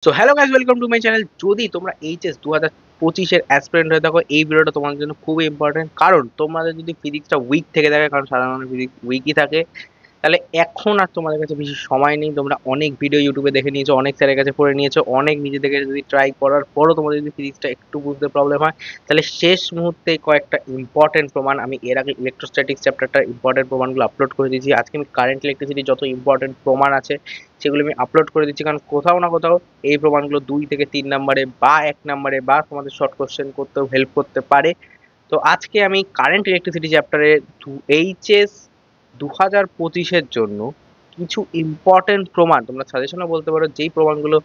So hello guys, welcome to my channel. যদি তোমরা HS 2025-এর aspirant হয়ে থাকো, এই ভিডিওটা তোমাদের জন্য খুবই ইম্পর্টেন্ট। কারণ তোমাদের যদি ফিজিক্সটা উইক থেকে থাকে, কারণ সাধারণত ফিজিক্স উইকই থাকে, তাহলে এখন আর তোমাদের কাছে বেশি সময় নেই। তোমরা অনেক ভিডিও ইউটিউবে দেখে নিয়েছো, অনেক স্যারের কাছে পড়ে নিয়েছো, অনেক নিজে থেকে যদি ট্রাই করার পরও তোমাদের যদি ফিজিক্সটা একটু বুঝতে প্রবলেম হয়, তাহলে শেষ মুহূর্তে কয়েকটা ইম্পর্টেন্ট প্রমাণ, আমি এর আগে ইলেকট্রোস্ট্যাটিক্স চ্যাপ্টারটার ইম্পর্টেন্ট প্রমাণগুলো আপলোড করে দিয়েছি। আজকে আমি কারেন্ট ইলেকট্রিসিটি যত ইম্পর্টেন্ট প্রমাণ আছে সেগুলো আমি আপলোড করে দিচ্ছি, কারণ কোথাও না কোথাও এই প্রমাণগুলো 2 থেকে 3 নম্বরে বা 1 নম্বরে বা তোমাদের শর্ট কোশ্চেন করতেও হেল্প করতে পারে। তো আজকে আমি কারেন্ট ইলেকট্রিসিটি চ্যাপ্টারে এইচএস 2025-এর জন্য কিছু ইম্পর্টেন্ট প্রমাণ, তোমরা সাজেশনও বলতে পারো, যেই প্রমাণগুলো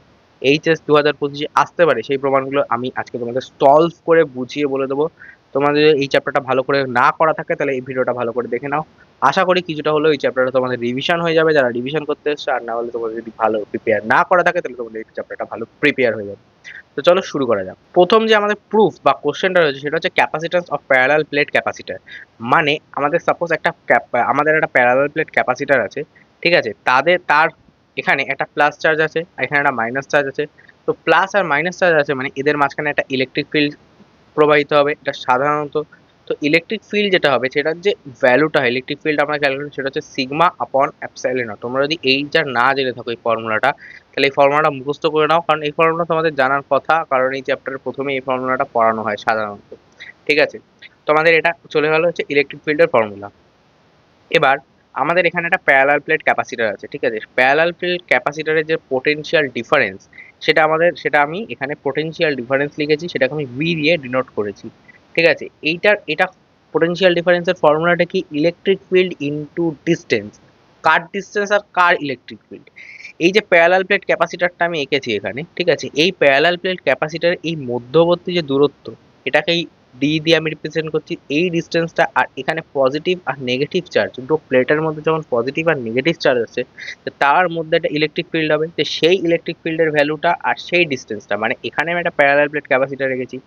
এইচএস 2025-এ আসতে পারে সেই প্রমাণগুলো আমি আজকে তোমাদের সলভ করে বুঝিয়ে বলে দেবো। তোমাদের যদি এই চ্যাপ্টারটা ভালো করে না করা থাকে তাহলে এই ভিডিওটা ভালো করে দেখে নাও। আশা করি কিছুটা হলেও এই চ্যাপ্টারটা তোমাদের রিভিশন হয়ে যাবে, যারা রিভিশন করতে এসছো। আর না হলে তোমাদের যদি ভালো প্রিপেয়ার না করা থাকে তাহলে তোমাদের এই চ্যাপ্টারটা ভালো প্রিপেয়ার হয়ে যাবে। তো চলো শুরু করা যাক। প্রথম যে আমাদের প্রুফ বা কোশ্চেনটা রয়েছে সেটা হচ্ছে capacitance of parallel plate capacitor. মানে আমাদের সাপোজ আমাদের একটা প্যারালাল প্লেট ক্যাপাসিটর আছে, ঠিক আছে? তার এখানে একটা প্লাস চার্জ আছে, এখানে একটা মাইনাস চার্জ আছে। তো প্লাস আর মাইনাস চার্জ আছে মানে এদের মাঝখানে একটা ইলেকট্রিক ফিল্ড প্রবাহিত হবে, এটা সাধারণত। তো ইলেকট্রিক ফিল্ড যেটা হবে সেটার যে ভ্যালুটা হয়, ইলেকট্রিক ফিল্ড আমরা ক্যালকুলেট, সেটা হচ্ছে সিগমা আপন অ্যাপসাইলন নট। তোমরা যদি এইটা না জেনে থাকো এই ফর্মুলাটা, তাহলে এই ফর্মুলাটা মুখস্থ করে নাও, কারণ এই ফর্মুলা তোমাদের জানার কথা, কারণ এই চ্যাপ্টারের প্রথমে এই ফর্মুলাটা পড়ানো হয় সাধারণত। ঠিক আছে? তো আমাদের এটা চলে গেল হচ্ছে ইলেকট্রিক ফিল্ডের ফর্মুলা। এবার আমাদের এখানে একটা প্যারালাল প্লেট ক্যাপাসিটর আছে, ঠিক আছে? প্যারালাল প্লেট ক্যাপাসিটরের যে পোটেনশিয়াল ডিফারেন্স, সেটা আমি এখানে পোটেনশিয়াল ডিফারেন্স লিখেছি, সেটাকে আমি ভি দিয়ে ডিনোট করেছি। ঠিক আছে? এটা পোটেনশিয়াল ডিফারেন্সের ফর্মুলাটা কি? Electric field into distance. কার ডিস্টেন্স আর কার ইলেকট্রিক ফিল্ড। এই যে প্যারালাল প্লেট ক্যাপাসিটরটা আমি এঁকেছি এখানে, ঠিক আছে? এই প্যারালাল প্লেট ক্যাপাসিটরের এই মধ্যবর্তী যে দূরত্ব, এটাকেই ডি দিয়ে আমি রিপ্রেজেন্ট করছি, এই ডিস্টেন্সটা। আর এখানে পজিটিভ আর নেগেটিভ চার্জ, দুটো প্লেটের মধ্যে যখন পজিটিভ আর নেগেটিভ চার্জ আছে, তো তার মধ্যে একটা ইলেকট্রিক ফিল্ড হবে। তো সেই ইলেকট্রিক ফিল্ডের ভ্যালুটা আর সেই ডিস্টেন্সটা, মানে এখানে আমি একটা প্যারালাল প্লেট ক্যাপাসিটর রেখেছি,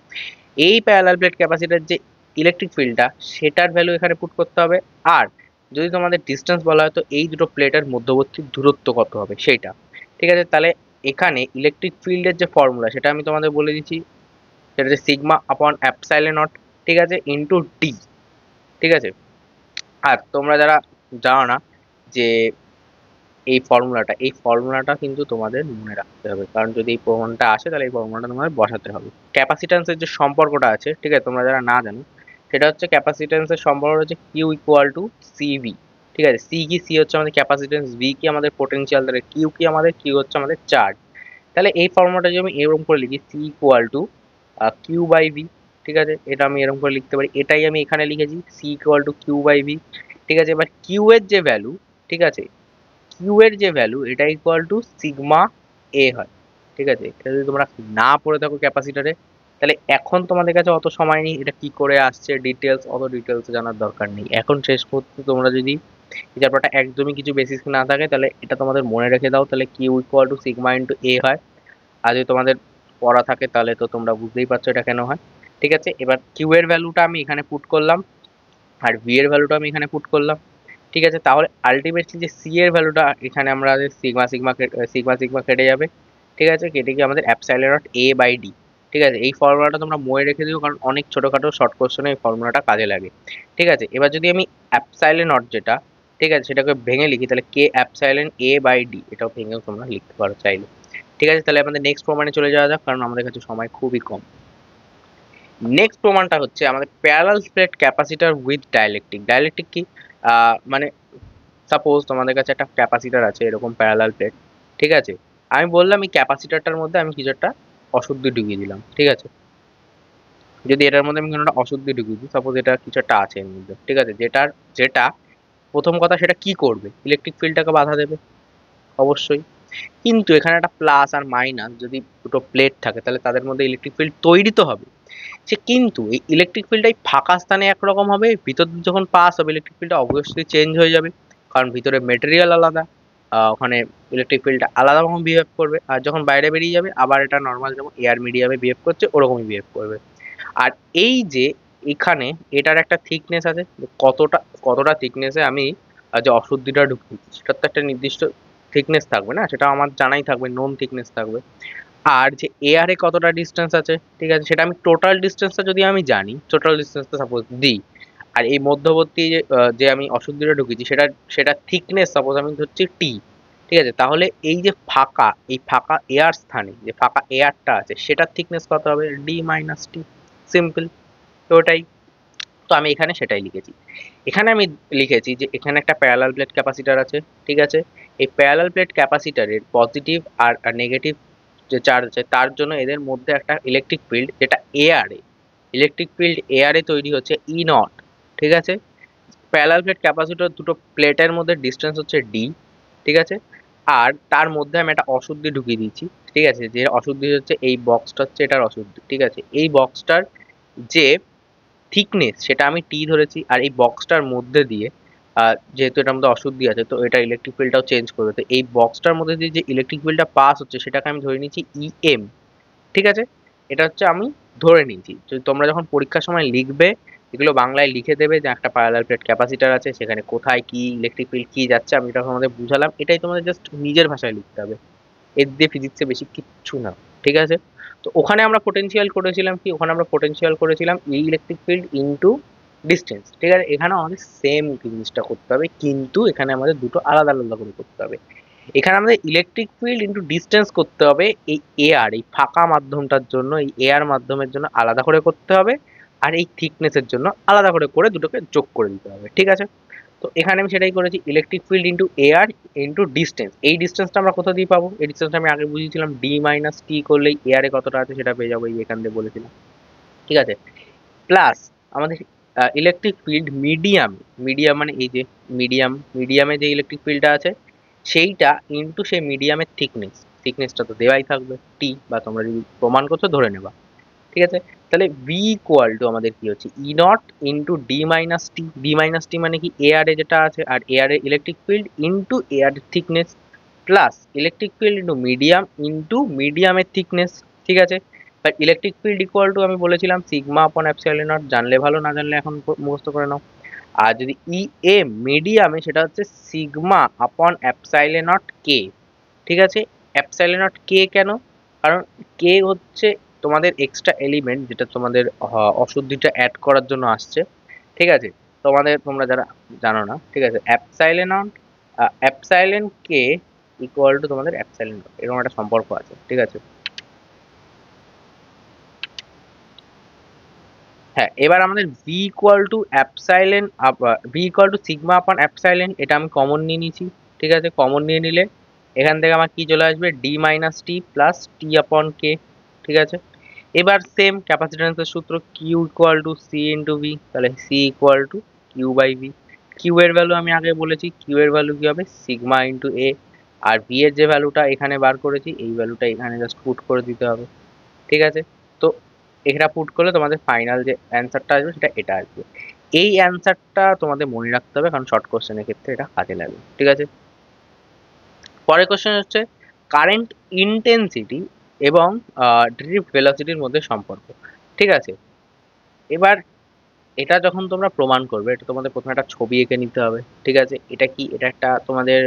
এই প্যারালাল প্লেট ক্যাপাসিটর যে ইলেকট্রিক ফিল্ডটা, সেটার ভ্যালু এখানে পুট করতে হবে। আর যদি তোমাদের ডিস্টেন্স বলা হয়, তো এই দুটো প্লেটের মধ্যবর্তী দূরত্ব কত হবে সেইটা। ঠিক আছে? তাহলে এখানে ইলেকট্রিক ফিল্ডের যে ফর্মুলা সেটা আমি তোমাদের বলে দিচ্ছি, সেটা হচ্ছে সিগমা আপন অ্যাপসাইলন নট, ঠিক আছে, ইন্টু ডি। ঠিক আছে? আর তোমরা যারা জানো না যে এই ফর্মুলাটা কিন্তু তোমাদের মনে রাখতে হবে, কারণ যদি এই প্রমাণটা আসে তাহলে এই ফর্মুলাটা তোমাদের বসাতে হবে। ক্যাপাসিট্যান্সের যে সম্পর্কটা আছে, ঠিক আছে, তোমরা যারা না জানো, সেটা হচ্ছে ক্যাপাসিট্যান্সের সম্পর্ক হচ্ছে কিউ ইকুয়াল টু সিভি। ঠিক আছে? সি কি? সি হচ্ছে আমাদের ক্যাপাসিট্যান্স, ভি কি আমাদের পোটেনশিয়াল, তাহলে কিউ হচ্ছে আমাদের চার্জ। তাহলে এই ফর্মুলাটা যদি আমি এরকম করে লিখি, C equal to Q by V, ঠিক আছে, এটা আমি এরকম করে লিখতে পারি। এটাই আমি এখানে লিখেছি, C equal to Q by V. ঠিক আছে? এবার কিউ এর যে ভ্যালু, ঠিক আছে, কিউ এর যে ভ্যালু এটা ইকুয়াল টু সিগমা এ হয়। ঠিক আছে? এটা যদি তোমরা না পড়ে থাকো ক্যাপাসিটরে, তাহলে এখন তোমাদের কাছে অত সময় নেই এটা কি করে আসছে ডিটেলস, অত ডিটেলস জানার দরকার নেই। এখন শেষ মুহূর্তে তোমরা যদি এই ব্যাপারটা একদমই কিছু বেসিস না থাকে, তাহলে এটা তোমাদের মনে রেখে দাও, তাহলে q equal to sigma into a হয়। আর যদি তোমাদের পড়া থাকে তাহলে তো তোমরা বুঝতেই পারছো এটা কেন হয়। ঠিক আছে? এবার কিউ এর ভ্যালুটা আমি এখানে পুট করলাম, আর ভি এর ভ্যালুটা আমি এখানে পুট করলাম। ঠিক আছে? তাহলে আলটিমেটলি যে সি এর ভ্যালুটা, এখানে আমরা সিগমা সিগমা সিগমা সিগমা কেটে যাবে। ঠিক আছে? কেটে গিয়ে আমাদের epsilon naught A by D. ঠিক আছে? এই ফর্মুলাটা তোমরা মনে রেখে দিও, কারণ অনেক ছোটখাটো শর্ট কোশ্চেনে এই ফর্মুলাটা কাজে লাগে। ঠিক আছে? এবার যদি আমি অ্যাপসাইলন নট যেটা, ঠিক আছে, সেটাকে ভেঙে লিখি, তাহলে কে অ্যাপসাইলন এ বাই ডি, এটাও ভেঙেও তোমরা লিখতে পারো চাইলে। ঠিক আছে? তাহলে আমাদের নেক্সট প্রমাণে চলে যাওয়া যাক, কারণ আমাদের কাছে সময় খুবই কম। নেক্সট প্রমাণটা হচ্ছে আমাদের parallel plate capacitor with dielectric. Dielectric কি? মানে সাপোজ তোমাদের কাছে একটা ক্যাপাসিটর আছে, এরকম প্যারালাল প্লেট। ঠিক আছে? আমি বললাম এই ক্যাপাসিটরটার মধ্যে আমি কিছু একটা অশুদ্ধি ঢুকিয়ে দিলাম। ঠিক আছে? যদি এটার মধ্যে আমি কোনো একটা অশুদ্ধি ঢুকিয়ে দিই, সাপোজ এটা কিছু একটা আছে এর মধ্যে, ঠিক আছে, যেটা প্রথম কথা, সেটা কি করবে? ইলেকট্রিক ফিল্ডটাকে বাধা দেবে অবশ্যই। কিন্তু এখানে একটা প্লাস আর মাইনাস, যদি দুটো প্লেট থাকে তাহলে তাদের মধ্যে ইলেকট্রিক ফিল্ড তৈরি তো হবে। কিন্তু এই ইলেকট্রিক ফিল্ডটা ফাঁকা স্থানে একরকম হবে, ভিতর দিয়ে যখন পাস হবে ইলেকট্রিক ফিল্ডটা অবভিয়াসলি চেঞ্জ হয়ে যাবে, কারণ ভিতরে মেটেরিয়াল আলাদা। ওখানে ইলেকট্রিক ফিল্ডটা আলাদা রকম বিহেভ করবে, আর যখন বাইরে বেরিয়ে যাবে আবার এটা নর্মাল যেমন এয়ার মিডিয়ামে বিহেভ করছে ওরকমই বিহেভ করবে। আর এই যে এখানে এটার একটা থিকনেস আছে, কতটা কতটা থিকনেসে আমি যে অশুদ্ধিটা ঢুকিয়েছি সেটার তো একটা নির্দিষ্ট থিকনেস থাকবে না, সেটা আমার জানাই থাকবে, নোন থিকনেস থাকবে। আর যে এয়ারে কতটা ডিস্টেন্স আছে, ঠিক আছে, সেটা আমি টোটাল ডিস্টেন্সটা যদি আমি জানি, টোটাল ডিস্টেন্সটা সাপোজ দিই, আর এই মধ্যবর্তী যে আমি অশুদ্ধিটা ঢুকেছি সেটা সেটা থিকনেস সাপোজ আমি ধরছি টি, ঠিক আছে, তাহলে এই যে ফাঁকা, এই ফাঁকা এয়ার স্থানে যে ফাঁকা এয়ারটা আছে সেটার থিকনেস কত হবে, ডি মাইনাস টি। সিম্পল। তো ওটাই, তো আমি এখানে সেটাই লিখেছি। এখানে আমি লিখেছি যে এখানে একটা প্যারালাল প্লেট ক্যাপাসিটর আছে, ঠিক আছে, এই প্যারালাল প্লেট ক্যাপাসিটরের পজিটিভ আর নেগেটিভ যে চার্জ আছে তার জন্য এদের মধ্যে একটা ইলেকট্রিক ফিল্ড, যেটা এয়ারে, ইলেকট্রিক ফিল্ড এয়ারে তৈরি হচ্ছে ই নট, ঠিক আছে। প্যারালাল প্লেট ক্যাপাসিটর দুটো প্লেটের মধ্যে ডিস্টেন্স হচ্ছে ডি, ঠিক আছে, আর তার মধ্যে আমি একটা অশুদ্ধি ঢুকিয়ে দিচ্ছি, ঠিক আছে, যে অশুদ্ধি হচ্ছে এই বক্সটা, হচ্ছে এটার অশুদ্ধি, ঠিক আছে, এই বক্সটার যে থিকনেস সেটা আমি টি ধরেছি, আর এই বক্সটার মধ্যে দিয়ে যেহেতু এটার মধ্যে অশুদ্ধি আছে তো এটা ইলেকট্রিক ফিল্ডটাও চেঞ্জ করবে, তো এই বক্সটার মধ্যে দিয়ে যে ইলেকট্রিক ফিল্ডটা পাস হচ্ছে সেটাকে আমি ধরে নিচ্ছি ইএম, ঠিক আছে। এটা হচ্ছে আমি ধরে নিয়েছি, যদি তোমরা যখন পরীক্ষার সময় লিখবে এগুলো বাংলায় লিখে দেবে যে একটা প্যারালাল প্লেট ক্যাপাসিটর আছে, সেখানে কোথায় কি ইলেকট্রিক ফিল্ড কি যাচ্ছে আমি এটা তোমাদের বুঝালাম, এটাই তোমাদের জাস্ট নিজের ভাষায় লিখতে হবে, এর দিয়ে ফিজিক্সে বেশি কিচ্ছু না, ঠিক আছে। তো ওখানে আমরা পোটেনশিয়াল করেছিলাম কি, ওখানে আমরা পোটেনশিয়াল করেছিলাম এই ইলেকট্রিক ফিল্ড ইনটু ডিস্টেন্স, ঠিক আছে, এখানে আমাদের সেম জিনিসটা করতে হবে, কিন্তু এখানে আমাদের দুটো আলাদা আলাদা করে করতে হবে। এখানে আমাদের ইলেকট্রিক ফিল্ড ইনটু ডিস্টেন্স করতে হবে এই এয়ার, এই ফাঁকা মাধ্যমটার জন্য, এই এয়ার মাধ্যমের জন্য আলাদা করে করতে হবে, আর এই থিকনেসের জন্য আলাদা করে করে দুটোকে যোগ করে দিতে হবে, ঠিক আছে। তো এখানে আমি সেটাই করেছি, electric field into air into distance. এই ডিস্টেন্সটা আমরা কোথা দিয়ে পাবো, এই ডিস্টেন্সটা আমি আগে বুঝিয়েছিলাম, ডি মাইনাস টি করলেই এয়ারে কতটা আছে সেটা পেয়ে যাবো, এই এখান দিয়ে বলেছিলাম, ঠিক আছে। প্লাস আমাদের ইলেকট্রিক ফিল্ড মিডিয়াম, মিডিয়াম মানে এই যে মিডিয়াম, মিডিয়ামে যে ইলেকট্রিক ফিল্ডটা আছে সেইটা ইনটু সেই মিডিয়ামের থিকনেস, থিকনেসটা তো দেওয়াই থাকবে টি, বা তোমরা যদি প্রমাণ করছো ধরে নেবা, ঠিক আছে। তাহলে ভি ইকুয়াল টু আমাদের কি হচ্ছে e naught into d minus t, d minus t মানে কি এয়ারে যেটা আছে আর এয়ারের ইলেকট্রিক ফিল্ড ইন্টু এয়ারের thickness, plus electric field into medium into মিডিয়ামের থিকনেস, ঠিক আছে। But electric field equal to আমি বলেছিলাম সিগমা আপন অ্যাপসাইলন নট, জানলে ভালো, না জানলে এখন মুখস্থ করে নাও। আর যদি ই এম মিডিয়ামে সেটা হচ্ছে সিগমা আপন অ্যাপসাইলন নট কে, ঠিক আছে। অ্যাপসাইলন নট কে কেন, কারণ কে হচ্ছে তোমাদের এক্সট্রা এলিমেন্ট যেটা তোমাদের অশুদ্ধিটা অ্যাড করার জন্য আসছে, ঠিক আছে। তোমাদের তোমরা যারা জানো না, ঠিক আছে, epsilon not epsilon K equal to তোমাদের অ্যাপসাইলন নট, এরকম একটা সম্পর্ক আছে, ঠিক আছে। হ্যাঁ, এবার আমাদের V equal two epsilon, V equal to sigma আপন অ্যাপসাইলেন, এটা আমি কমন নিয়ে নিয়েছি, ঠিক আছে। কমন নিয়ে নিলে এখান থেকে আমার কি চলে আসবে, D minus T plus T আপন কে, ঠিক আছে। এবার সেম ক্যাপাসিট্যান্সের সূত্র, Q equal to C into V, তাহলে C equal to Q by V. Q এর ভ্যালু আমি আগে বলেছি, কিউ এর ভ্যালু কি হবে সিগমা ইন্টু এ, আর ভি এর যে ভ্যালুটা এখানে বার করেছি এই ভ্যালুটা এখানে জাস্ট পুট করে দিতে হবে, ঠিক আছে। তো এটা পুট করলে তোমাদের ফাইনাল যে অ্যান্সারটা আসবে সেটা এটা আসবে। এই অ্যান্সারটা তোমাদের মনে রাখতে হবে কারণ শর্ট কোশ্চেনের ক্ষেত্রে এটা কাজে লাগবে, ঠিক আছে। পরের কোশ্চেন হচ্ছে কারেন্ট ইন্টেন্সিটি এবং ড্রিফট ভেলোসিটির মধ্যে সম্পর্ক, ঠিক আছে। এবার এটা যখন তোমরা প্রমাণ করবে এটা তোমাদের প্রথমে একটা ছবি এঁকে নিতে হবে, ঠিক আছে। এটা কি, এটা একটা তোমাদের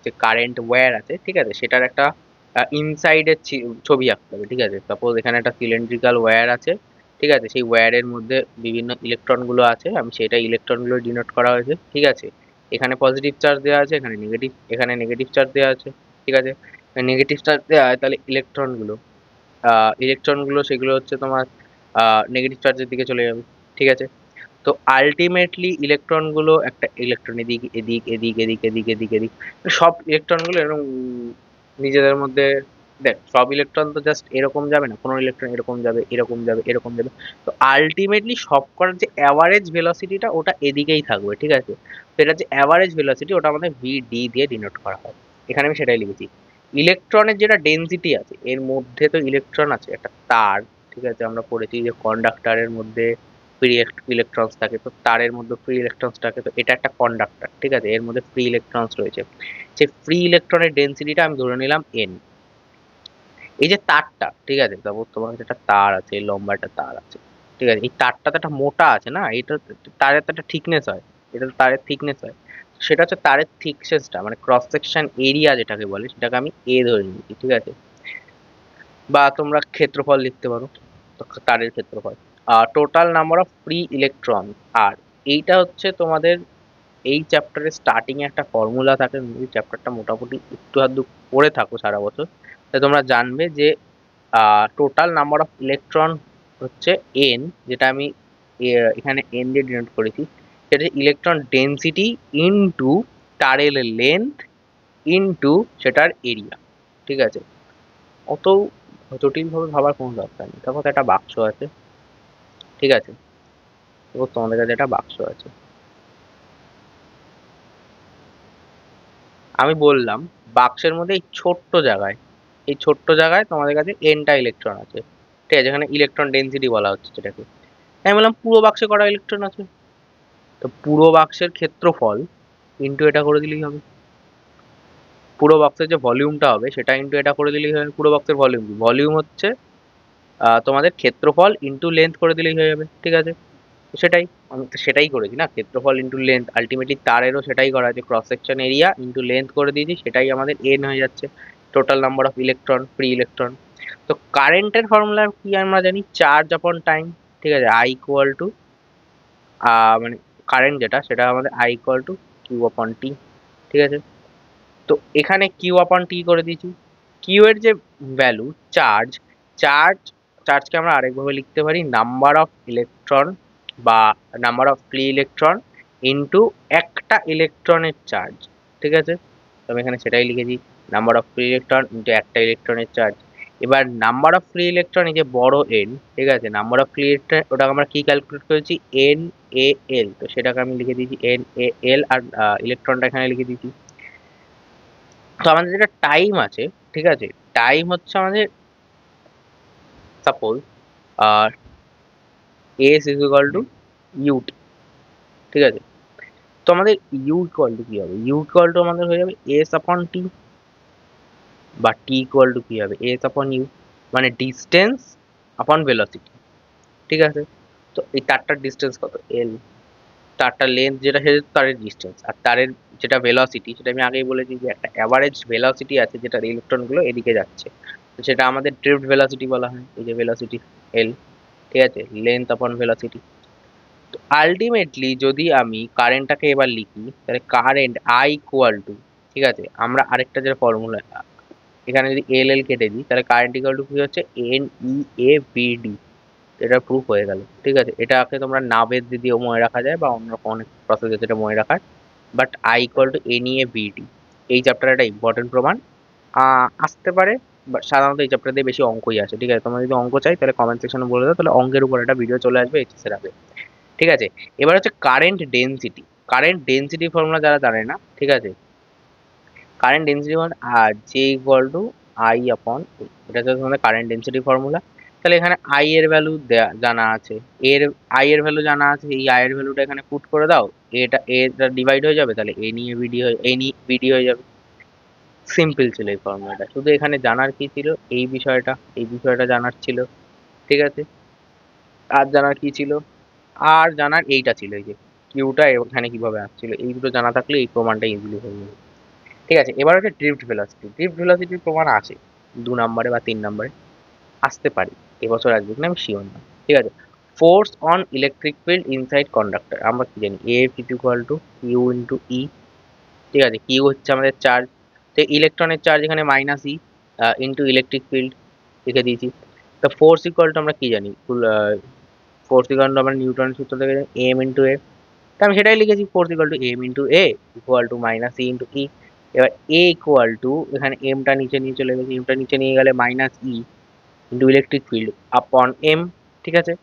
যে কারেন্ট ওয়্যার আছে, ঠিক আছে, সেটার একটা ইনসাইডের ছবি আঁকতে হবে, ঠিক আছে। সাপোজ এখানে একটা সিলিন্ড্রিক্যাল ওয়্যার আছে, ঠিক আছে, সেই ওয়্যারের মধ্যে বিভিন্ন ইলেকট্রন গুলো আছে, আমি সেটা ইলেকট্রন গুলো ডিনোট করা হয়েছে, ঠিক আছে। এখানে পজিটিভ চার্জ দেওয়া আছে, এখানে নেগেটিভ চার্জ দেওয়া আছে, ঠিক আছে। নেগেটিভ চার্জ দেওয়া হয় তাহলে ইলেকট্রন গুলো সেগুলো হচ্ছে তোমার নেগেটিভ চার্জের দিকে চলে যাবে, ঠিক আছে। তো আলটিমেটলি ইলেকট্রন গুলো একটা ইলেকট্রন এদিক এদিক এদিক এদিক এদিক এদিক এদিক, সব ইলেকট্রন গুলো এরকম নিজেদের মধ্যে, দেখ সব ইলেকট্রন তো জাস্ট এরকম যাবে না, কোনো ইলেকট্রন এরকম যাবে এরকম যাবে এরকম যাবে, তো আলটিমেটলি সব করার যে অ্যাভারেজ ভেলোসিটিটা ওটা এদিকেই থাকবে, ঠিক আছে। তো এটা যে অ্যাভারেজ ভেলোসিটি ওটা আমাদের ভি ডি দিয়ে ডিনোট করা হয়, এখানে আমি সেটাই লিখেছি। ইলেকট্রনের যেটা ডেনসিটি আছে এর মধ্যে তো ইলেকট্রন আছে একটা তার, ঠিক আছে, আমরা পড়েছি যে কন্ডাক্টরের মধ্যে ফ্রি ইলেকট্রনস থাকে, তো তারের মধ্যে ফ্রি ইলেকট্রনস থাকে, তো এটা একটা কন্ডাক্টর, ঠিক আছে, এর মধ্যে ফ্রি ইলেকট্রনস রয়েছে, সেই ফ্রি ইলেকট্রনের ডেনসিটিটা আমি ধরে নিলাম এন। এই যে তারটা, ঠিক আছে, তারপর তোমার কাছে একটা তার আছে, লম্বা একটা তার আছে, ঠিক আছে, এই তারটা তো একটা মোটা আছে না, এটা তারের তো একটা থিকনেস হয়, এটা তো তারের থিকনেস হয়, সেটা হচ্ছে তারের থিকনেসটা মানে ক্রস সেকশন এরিয়া যেটাকে বলে সেটাকে আমি এ ধরে নিয়েছি, ঠিক আছে। বা তোমরা ক্ষেত্রফল লিখতে পারো, তো তারের ক্ষেত্রফল। Total number of free electron. আর এইটা হচ্ছে তোমাদের এই চ্যাপ্টারের স্টার্টিং এ একটা ফর্মুলা থাকে, এই চ্যাপ্টারটা মোটামুটি একটু আধটু পড়ে থাকো সারা বছর, তাই তোমরা জানবে যে টোটাল নাম্বার অফ ইলেকট্রন হচ্ছে এন, যেটা আমি এখানে এন দিয়ে ডিনোট করেছি, সেটা ইলেকট্রন ডেন্সিটি ইনটু তারের লেন্থ ইনটু সেটার এরিয়া। ঠিক আছে, অত জটিল ভাবে ভাবার কোনো দরকার নেই। তারপর একটা বাক্স আছে, ঠিক আছে, এবার তোমাদের কাছে একটা বাক্স আছে, আমি বললাম বাক্সের মধ্যে এই ছোট্ট জায়গায় তোমাদের কাছে এনটা ইলেকট্রন আছে, ঠিক আছে, যেখানে ইলেকট্রন ডেন্সিটি বলা হচ্ছে যেটাকে। আমি বললাম পুরো বাক্সে কটা ইলেকট্রন আছে, তো পুরো বাক্সের ক্ষেত্রফল ইন্টু এটা করে দিলেই হবে। পুরো বক্সের যে ভলিউমটা হবে সেটা ইন্টু এটা করে দিলেই হবে। পুরো বক্সের ভলিউম কি, ভলিউম হচ্ছে তোমাদের ক্ষেত্রফল ইন্টু লেন্থ করে দিলেই হয়ে যাবে। ঠিক আছে, তো সেটাই, আমি তো সেটাই করেছি না, ক্ষেত্রফল ইন্টু লেন্থ, আলটিমেটলি তারেরও সেটাই করা আছে, cross section area into length করে দিয়েছি, সেটাই আমাদের এন হয়ে যাচ্ছে, total number of electron, free electron. তো কারেন্টের ফর্মুলা কি আমরা জানি, চার্জ আপন টাইম। ঠিক আছে, আই ইকুয়াল টু মানে কারেন্ট যেটা সেটা আমাদের আই ইকুয়াল টু কিউ আপন টি। ঠিক আছে, তো এখানে কিউ আপন টি করে দিয়েছি। কিউ এর যে ভ্যালু, চার্জ, চার্জ চার্জকে আমরা আরেকভাবে লিখতে পারি নাম্বার অফ ইলেকট্রন বা number of free electron into একটা ইলেকট্রনের চার্জ। ঠিক আছে, তো আমি এখানে সেটাই লিখেছি, number of free electron into একটা ইলেকট্রনের চার্জ। এবার নাম্বার অফ ফ্রি ইলেকট্রন এই যে বড় এন, ঠিক আছে, নাম্বার অফ ফ্রি ইলেকট্রন ওটাকে আমরা কি ক্যালকুলেট করেছি, এন এ এল, তো সেটাকে আমি লিখে দিয়েছি এন এ এল, আর ইলেকট্রনটা এখানে লিখে দিয়েছি। তো আমাদের যেটা টাইম আছে, ঠিক আছে, টাইম হচ্ছে আমাদের suppose R S is equal to UT. ঠিক আছে, তো আমাদের ইউ ইকুয়াল টু কি হবে, ইউ ইকুয়াল টু আমাদের হয়ে যাবে এস আপন টি, বা টি ইকুয়াল টু কি হবে, এস আপন ইউ, মানে ডিস্টেন্স আপন ভেলোসিটি। ঠিক আছে, তো এই তারটার ডিস্টেন্স কত, এল, তারটার লেন্থ যেটা সেটা তারের ডিস্টেন্স, আর তারের যেটা ভেলোসিটি সেটা আমি আগেই বলেছি যে একটা অ্যাভারেজ ভেলোসিটি আছে যেটা ইলেকট্রন গুলো এদিকে যাচ্ছে, তো সেটা আমাদের ড্রিফট ভেলোসিটি বলা হয়, এই যে ভেলোসিটি এল। ঠিক আছে, লেন্থ আপন ভেলোসিটি। তো আলটিমেটলি যদি আমি কারেন্টটাকে এবার লিখি, তাহলে কারেন্ট আই ইকুয়াল টু, ঠিক আছে, আমরা আরেকটা যেটা ফর্মুলা এখানে যদি এল এল কেটে দিই, তাহলে কারেন্ট ইকুয়াল টু কি হচ্ছে, N E A V D. এটা প্রুফ হয়ে গেল। ঠিক আছে, এটাকে তোমরা নাবের দিয়েও মনে রাখা যায় বা অন্য অনেক প্রসেস আছে এটা মনে রাখার, but I equal two N E A V D. এই চ্যাপ্টার একটা ইম্পর্টেন্ট প্রমাণ আসতে পারে, বাট সাধারণত এই চ্যাপ্টার দিয়ে বেশি অঙ্কই আসে। ঠিক আছে, তোমরা যদি অঙ্ক চাই তাহলে কমেন্ট সেকশনে বলে দাও, তাহলে অঙ্কের উপর একটা ভিডিও চলে আসবে এইচএস এর আগে। ঠিক আছে, এবার হচ্ছে current density. Current density formula যারা জানে না, ঠিক আছে, কারেন্ট ডেনসিটি মানে আর জে ইকুয়াল টু আই আপন, এটা হচ্ছে তোমাদের কারেন্ট ডেনসিটি ফর্মুলা। তাহলে এখানে আই এর ভ্যালু জানা আছে, এর আই এর ভ্যালু জানা আছে, এই আই এর ভ্যালুটা এখানে পুট করে দাও, এটা ডিভাইড হয়ে যাবে, তাহলে এ নিয়ে বিডি হয়ে এ নিয়ে বিডি হয়ে যাবে। সিম্পল ছিল এই ফর্মুলাটা, শুধু এখানে জানার কি ছিল, এই বিষয়টা জানার ছিল। ঠিক আছে, আর জানার কি ছিল, আর জানার এইটা ছিল, এই যে কিউটা এখানে কিভাবে আসছিল, এই দুটো জানা থাকলে এই প্রমাণটা ইজিলি হয়ে যাবে। ঠিক আছে, এবার হচ্ছে ড্রিফট ভেলোসিটি। ড্রিফট ভেলোসিটির প্রমাণ আছে 2 নম্বরে বা 3 নম্বরে, আসতে পারি, এবছর আসবে কিনা আমি শিওর না। ঠিক আছে, force on electric field inside conductor, আমরা কি জানি, এ ইকুয়াল টু ইউ ইন্টু ই। ঠিক আছে, কিউ হচ্ছে আমাদের চার্জ, তো ইলেকট্রনের চার্জ এখানে minus E into electric field লিখে দিয়েছি। তো ফোর্স ইকুয়াল টু আমরা কি জানি, ফোর্স ইকুয়াল টু আমরা নিউটনের সূত্র থেকে এম ইন্টু এ, তো আমি সেটাই লিখেছি, force equal to M into A equal to minus E into E. এবার এ ইকুয়াল টু এখানে এমটা নিচে নিয়ে চলে গেছে, এমটা নিচে নিয়ে গেলে minus E into electric field আপন এম। ঠিক আছে,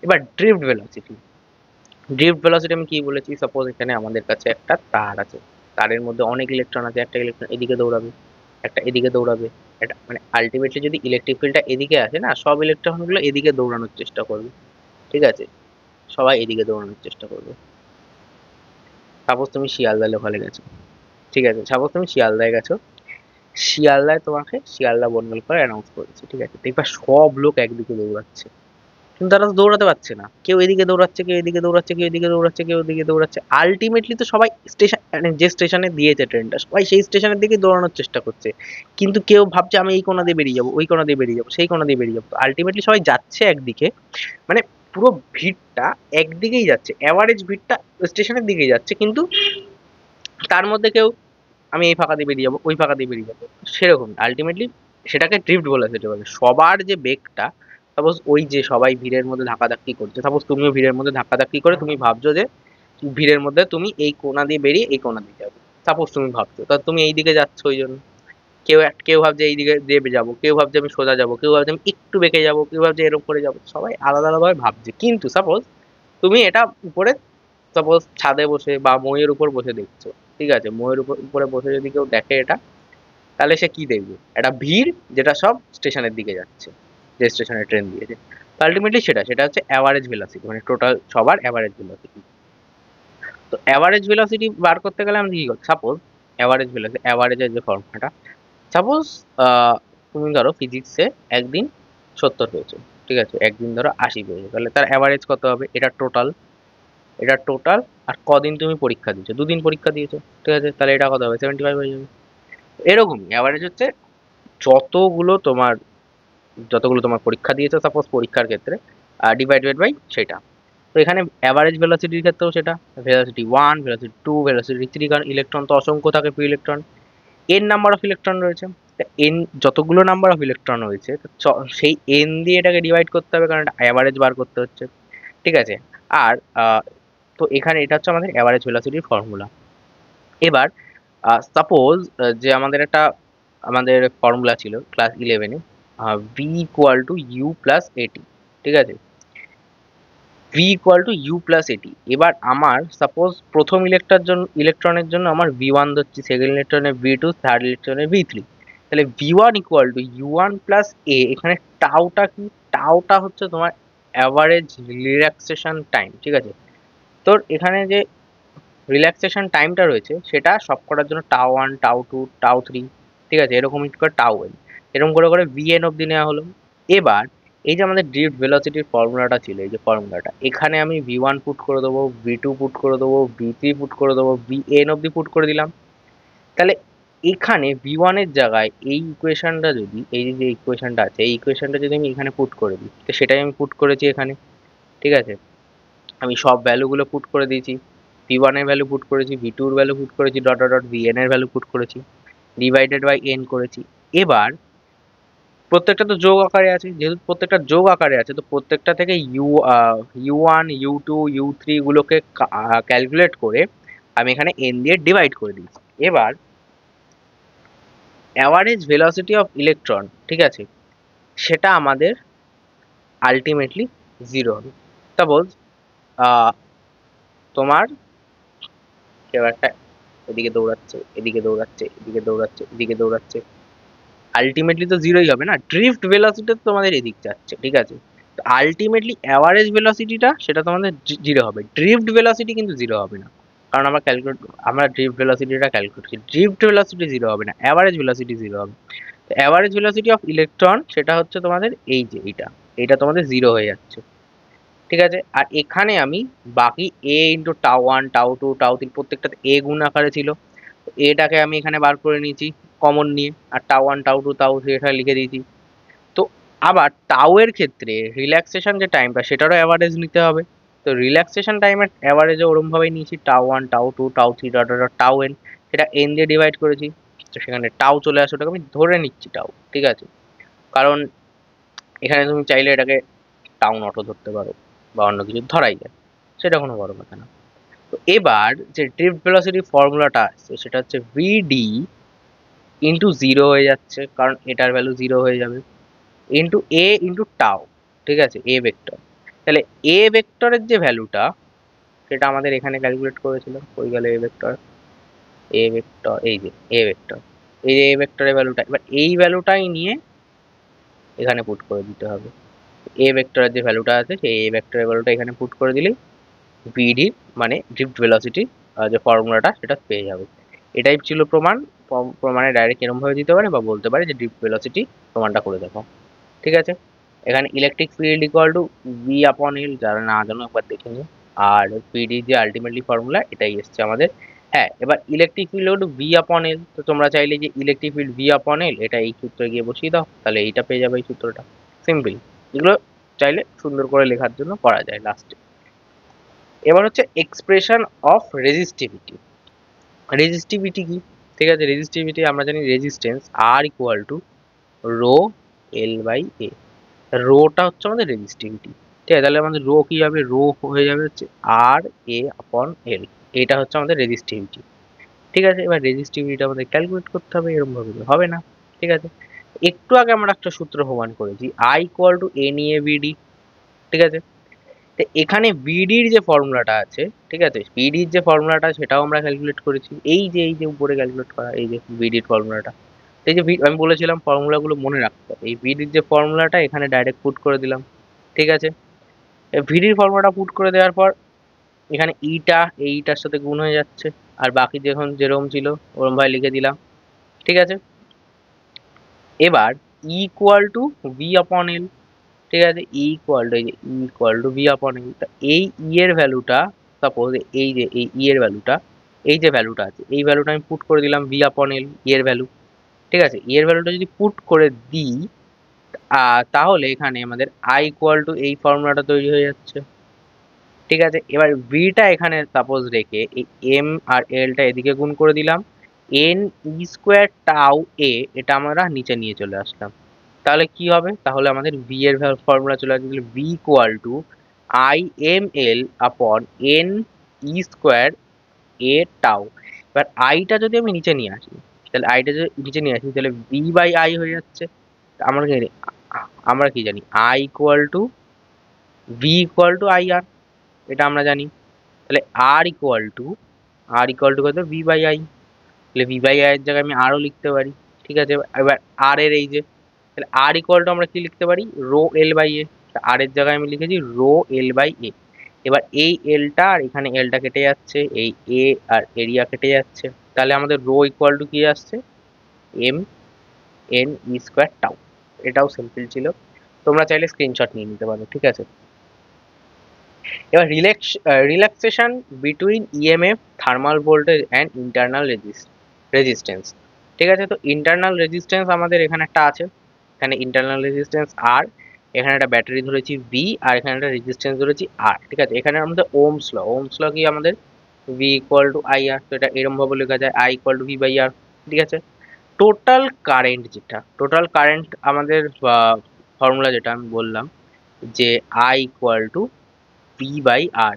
এবার ড্রিফট ভেলোসিটি। ড্রিফট ভেলোসিটি আমি কি বলেছি, সাপোজ এখানে আমাদের কাছে একটা তার আছে, তারের মধ্যে অনেক ইলেকট্রন আছে, একটা ইলেকট্রন এদিকে দৌড়াবে, একটা এদিকে দৌড়াবে, এটা মানে আলটিমেটলি যদি ইলেকট্রিক ফিল্ডটা এদিকে আসে না, সব ইলেকট্রন গুলো এদিকে দৌড়ানোর চেষ্টা করবে। ঠিক আছে, সবাই এদিকে দৌড়ানোর চেষ্টা করবে। সাপোজ তুমি শিয়ালদা লোকালে গেছো, ঠিক আছে, সাপোজ তুমি শিয়ালদায় গেছো, শিয়ালদায় তোমাকে শিয়ালদা বন্যল করে অ্যানাউন্স করেছে, ঠিক আছে, দেখবা সব লোক একদিকে দৌড়াচ্ছে। কিন্তু তারা তো দৌড়াতে পারছে না, কেউ এদিকে দৌড়াচ্ছে, কেউ এদিকে দৌড়াচ্ছে, কেউ এদিকে দৌড়াচ্ছে, কেউ এদিকে দৌড়াচ্ছে, আলটিমেটলি তো সবাই স্টেশন, যে স্টেশনে দিয়েছে ট্রেনটা, সবাই সেই স্টেশনের দিকে দৌড়ানোর চেষ্টা করছে। কিন্তু কেউ ভাবছে আমি এই কোণা দিয়ে বেরিয়ে যাবো, ওই কোণা দিয়ে বেরিয়ে যাবো, সেই কোণা দিয়ে বেরিয়ে যাবো, আলটিমেটলি সবাই যাচ্ছে একদিকে। মানে পুরো ভিড়টা একদিকেই যাচ্ছে, অ্যাভারেজ ভিড়টা স্টেশনের দিকেই যাচ্ছে, কিন্তু তার মধ্যে কেউ আমি এই ফাঁকা দিয়ে বেরিয়ে যাবো, ওই ফাঁকা দিয়ে বেরিয়ে যাবো, সেরকম আলটিমেটলি সেটাকে ড্রিফট বলা যেতে পারে। সবার যে বেগটা, সাপোজ ওই যে সবাই ভিড়ের মধ্যে ধাক্কাধাক্কি করছে, সাপোজ তুমিও ভিড়ের মধ্যে ধাক্কাধাক্কি করে তুমি ভাবছো যে ভিড়ের মধ্যে তুমি এই কোণা দিয়ে বেরিয়ে এই কোণা দিয়ে যাবে, সাপোজ তুমি ভাবছো, তা তুমি এই দিকে যাচ্ছ ওই জন্য। কেউ ভাবছে এই দিকে দিয়ে যাবো, কেউ ভাবছে আমি সোজা যাবো, কেউ ভাবছে আমি একটু বেঁকে যাবো, কেউ ভাবছে এরকম করে যাবো, সবাই আলাদা আলাদা ভাবে ভাবছে। কিন্তু সাপোজ তুমি এটা উপরে, সাপোজ ছাদে বসে বা মইয়ের উপর বসে দেখছো, ঠিক আছে, মইয়ের উপরে বসে যদি কেউ দেখে এটা, তাহলে সে কি দেখবে? একটা ভিড় যেটা সব স্টেশনের দিকে যাচ্ছে, যে স্টেশনে ট্রেন দিয়েছে। আলটিমেটলি সেটা হচ্ছে অ্যাভারেজ ভেলোসিটি, মানে টোটাল সবার অ্যাভারেজ ভেলোসিটি। তো অ্যাভারেজ ভেলোসিটি বার করতে গেলে আমরা কি করি? সাপোজ অ্যাভারেজ ভেলোসিটি, অ্যাভারেজের যে ফর্মুলাটা, সাপোজ তুমি ধরো ফিজিক্সে একদিন 70 পেয়েছো, ঠিক আছে, একদিন ধরো 80 পেয়েছো, তাহলে তার অ্যাভারেজ কত হবে? এটা টোটাল। আর কদিন তুমি পরীক্ষা দিয়েছো? 2 দিন পরীক্ষা দিয়েছো, ঠিক আছে, তাহলে এটা কত হবে? 75 হয়ে যাবে। এরকমই অ্যাভারেজ হচ্ছে যতগুলো তোমার যতগুলো তোমার পরীক্ষা দিয়েছো, সাপোজ পরীক্ষার ক্ষেত্রে, ডিভাইডেড বাই সেটা। তো এখানে অ্যাভারেজ ভেলোসিটির ক্ষেত্রেও সেটা, ভেলোসিটি 1, ভেলোসিটি 2, ভেলোসিটি 3, কারণ ইলেকট্রন তো অসংখ্য থাকে, free electron N number of electron রয়েছে। এন যতগুলো নাম্বার অফ ইলেকট্রন রয়েছে, তো সেই এন দিয়ে এটাকে ডিভাইড করতে হবে, কারণ এটা অ্যাভারেজ বার করতে হচ্ছে, ঠিক আছে। আর তো এখানে এটা হচ্ছে আমাদের অ্যাভারেজ ভেলোসিটির ফর্মুলা। এবার সাপোজ যে আমাদের ফর্মুলা ছিল ক্লাস 11-এ, V equal to U plus A T, ঠিক আছে, V equal to U plus A T. এবার আমার সাপোজ প্রথম ইলেকট্রনের জন্য আমার ভি ওয়ান ধরছি, সেকেন্ড ইলেকট্রনের ভি টু, থার্ড ইলেকট্রনের ভি থ্রি। তাহলে V one equal to U one plus A. এখানে টাউটা কি? টাউটা হচ্ছে তোমার অ্যাভারেজ রিল্যাক্সেশন টাইম, ঠিক আছে। তোর এখানে যে রিল্যাক্সেশন টাইমটা রয়েছে সেটা সবকটার জন্য টাও ওয়ান, টাও টু, টাও থ্রি, ঠিক আছে, এরকম করে টাও এন, এরকম করে করে ভি এন অব্দি নেওয়া হলো। এবার এই যে আমাদের ড্রিফট ভেলোসিটির ফর্মুলাটা ছিল, এই যে ফর্মুলাটা, এখানে আমি ভি ওয়ান পুট করে দেবো, ভি টু পুট করে দেবো, ভি থ্রি পুট করে দেবো, ভি এন অব্দি পুট করে দিলাম। তাহলে এখানে ভি ওয়ানের জায়গায় এই ইকুয়েশনটা যদি, এই যে ইকুয়েশনটা আছে, এই ইকুয়েশনটা যদি আমি এখানে পুট করে দিই, তো সেটাই আমি পুট করেছি এখানে, ঠিক আছে। আমি সব ভ্যালুগুলো পুট করে দিয়েছি, ভি ওয়ানের ভ্যালু পুট করেছি, ভি টুর ভ্যালু পুট করেছি, dot dot dot V N এর ভ্যালু পুট করেছি, ডিভাইডেড বাই এন করেছি। এবার প্রত্যেকটা তো যোগ আকারে আছে, যেহেতু প্রত্যেকটা যোগ আকারে আছে, তো প্রত্যেকটা থেকে U one, U two, U three গুলোকে ক্যালকুলেট করে আমি এখানে এন দিয়ে ডিভাইড করে দিয়েছি। এবার অ্যাভারেজ ভেলোসিটি অফ ইলেকট্রন, ঠিক আছে, সেটা আমাদের আলটিমেটলি জিরো হবে। সাপোজ তোমার কেউ একটা এদিকে দৌড়াচ্ছে, এদিকে দৌড়াচ্ছে, এদিকে দৌড়াচ্ছে, এদিকে দৌড়াচ্ছে, আলটিমেটলি তো জিরোই হবে না, ড্রিফট ভেলোসিটি তোমাদের এদিক যাচ্ছে, ঠিক আছে। আলটিমেটলি অ্যাভারেজ ভেলোসিটিটা সেটা তোমাদের জিরো হবে, ড্রিফট ভেলোসিটি কিন্তু জিরো হবে না, কারণ আমরা ড্রিফট ভেলোসিটিটা ক্যালকুলেট করছি, ড্রিফট ভেলোসিটি জিরো হবে না, অ্যাভারেজ ভেলোসিটি জিরো হবে। অ্যাভারেজ ভেলোসিটি অফ ইলেকট্রন সেটা হচ্ছে তোমাদের এই যে এইটা, এটা তোমাদের জিরো হয়ে যাচ্ছে, ঠিক আছে। আর এখানে আমি বাকি এ ইন্টু টাও ওয়ান, টাও টু, টাও থ্রি, প্রত্যেকটাতে এ গুণ আকারে ছিল, এটাকে আমি এখানে বার করে নিয়েছি কমন নিয়ে, আর টাও ওয়ান, টাও টু, টাও থ্রি এটা লিখে দিয়েছি। তো আবার টাও এর ক্ষেত্রে রিল্যাক্সেশন যে টাইমটা সেটারও অ্যাভারেজ নিতে হবে। তো রিল্যাক্সেশন টাইমের অ্যাভারেজে ওরম ভাবেই নিয়েছি, টাও ওয়ান, টাও টু, টাও থ্রি, ডট ডট টাও এন, সেটা এন দিয়ে ডিভাইড করেছি। তো সেখানে টাও চলে আসে, ওটাকে আমি ধরে নিচ্ছি টাও, ঠিক আছে, কারণ এখানে তুমি চাইলে এটাকে টাউ নটও ধরতে পারো বা অন্য কিছু ধরাই যায়, সেটা কোনো বড় কথা না। তো এবার যে ড্রিফট ভেলোসিটি ফর্মুলাটা আসছে সেটা হচ্ছে ভিডি ইন্টু জিরো হয়ে যাচ্ছে, কারণ এটার ভ্যালু জিরো হয়ে যাবে, ইন্টু এ ইন্টু টাও, ঠিক আছে, এ ভেক্টর। তাহলে এ ভেক্টরের যে ভ্যালুটা সেটা আমাদের এখানে ক্যালকুলেট করেছিলাম, ওই গেল এ ভেক্টর, এ ভেক্টর, এই যে এ ভেক্টর, এই যে এ ভেক্টরের ভ্যালুটা, এবার এই ভ্যালুটাই নিয়ে এখানে পুট করে দিতে হবে। এ ভেক্টরের যে ভ্যালুটা আছে সেই এ ভেক্টরের ভ্যালুটা এখানে পুট করে দিলেই ভিডি মানে ড্রিফট ভেলোসিটি যে ফর্মুলাটা সেটা পেয়ে যাবে। এটাই ছিল প্রমাণ। প্রমাণে ডাইরেক্ট এরকম ভাবে দিতে পারে বা বলতে পারে যে ড্রিফট ভেলোসিটি প্রমাণটা করে দেখো, ঠিক আছে। এখানে electric field equal to V আপন এল, যারা না জানো একবার দেখে নিও। আর পিডির যে আলটিমেটলি ফর্মুলা এটাই এসছে আমাদের। হ্যাঁ, এবার ইলেকট্রিক ফিল্ড হলো ভি আপন এল, তো তোমরা চাইলে যে ইলেকট্রিক ফিল্ড ভি আপন এল এটা এই সূত্রে গিয়ে বসিয়ে দাও, তাহলে এইটা পেয়ে যাবে এই সূত্রটা। সিম্পল। এগুলো চাইলে সুন্দর করে লেখার জন্য করা যায় লাস্টে। এবার হচ্ছে এক্সপ্রেশন অফ রেজিস্টিভিটি। রেজিস্টিভিটি কি? ঠিক আছে, রেজিস্টিভিটি আমরা জানি resistance R equal to rho L by A. রোটা হচ্ছে আমাদের রেজিস্টিভিটি। ঠিক আছে, তাহলে আমাদের রো কি হবে? রো হয়ে যাবে হচ্ছে আর এ আপন এল। এটা হচ্ছে আমাদের রেজিস্টিভিটি। ঠিক আছে, এবার রেজিস্টিভিটি আমাদের ক্যালকুলেট করতে হবে, এরকম ভাবে তো হবে না। ঠিক আছে, একটু আগে আমরা একটা সূত্র প্রমাণ করেছি, I equal two N A BD. ঠিক আছে, তো এখানে বিডির যে ফর্মুলাটা আছে, ঠিক আছে, বিডির যে ফর্মুলাটা সেটাও আমরা ক্যালকুলেট করেছি। এই যে উপরে ক্যালকুলেট করা এই যে বিডির ফর্মুলাটা। এই যে আমি বলেছিলাম ফর্মুলাগুলো মনে রাখতে হবে, এই ভিডির যে ফর্মুলাটা এখানে ডাইরেক্ট পুট করে দিলাম। ঠিক আছে, ভিডির ফর্মুলাটা পুট করে দেওয়ার পর এখানে ইটা এইটার সাথে গুণ হয়ে যাচ্ছে, আর বাকি যখন যেরকম ছিল ওরম ভাবে লিখে দিলাম। ঠিক আছে, এবার ইকুয়াল টু ভি আপন এল। ঠিক আছে, ইকুয়াল টু এই যে ইকুয়াল টু ভি আপন এল। এই ই এর ভ্যালুটা, সাপোজ এই যে এই ই এর ভ্যালুটা, এই যে ভ্যালুটা আছে এই ভ্যালুটা আমি পুট করে দিলাম ভি আপন এল, ই এর ভ্যালু। ঠিক আছে, ই এর ভ্যালুটা যদি পুট করে দিই তাহলে এখানে আমাদের আই ইকুয়াল টু এই ফর্মুলাটা তৈরি হয়ে যাচ্ছে। ঠিক আছে, এবার ভিটা এখানে সাপোজ রেখে এই এম আর এলটা এদিকে গুণ করে দিলাম, এন ই স্কোয়ার টাউ এ এটা আমরা নিচে নিয়ে চলে আসলাম। তাহলে কি হবে? তাহলে আমাদের ভি এর ফর্মুলা চলে আসবে, V equal to I M L upon N E square A tau. এবার আইটা যদি আমি নিচে নিয়ে আসি, তাহলে আইটা যদি নিচে নিয়ে আসি তাহলে ভি বাই আই হয়ে যাচ্ছে। আমরা কি জানি? আমরা কি জানি? I equal to V equal to I R, এটা আমরা জানি। তাহলে আর ইকুয়াল টু কত? V by I. তাহলে ভি বাই আই এর জায়গায় আমি আরও লিখতে পারি। ঠিক আছে, এবার আর এর এই যে, তাহলে আর ইকুয়াল টু আমরা কি লিখতে পারি? রো এল বাই এ। আর এর জায়গায় আমি লিখেছি রো এল বাই এ। এবার এই এলটা আর এখানে এলটা কেটে যাচ্ছে, এই এ আর এরিয়া কেটে যাচ্ছে, তাহলে আমাদের রো ইকুয়াল টু কি আসছে? M N E square tau. এটাও সিম্পল ছিল, তোমরা চাইলে স্ক্রিনশট নিয়ে নিতে পারো। ঠিক আছে, এবার relaxation between EMF thermal voltage and internal resistance. ঠিক আছে, তো ইন্টারনাল রেজিস্ট্যান্স আমাদের এখানে একটা আছে, এখানে ইন্টারনাল রেজিস্ট্যান্স আর, এখানে একটা ব্যাটারি ধরেছি ভি, আর এখানে একটা রেজিস্ট্যান্স ধরেছি আর। ঠিক আছে, এখানে আমাদের ওমস ল কি আমাদের? V equal to I R, তো এটা এরম ভাবে লেখা যায় I equal to V by R. ঠিক আছে, টোটাল কারেন্ট যেটা, টোটাল কারেন্ট আমাদের ফর্মুলা যেটা আমি বললাম যে I equal to V by R.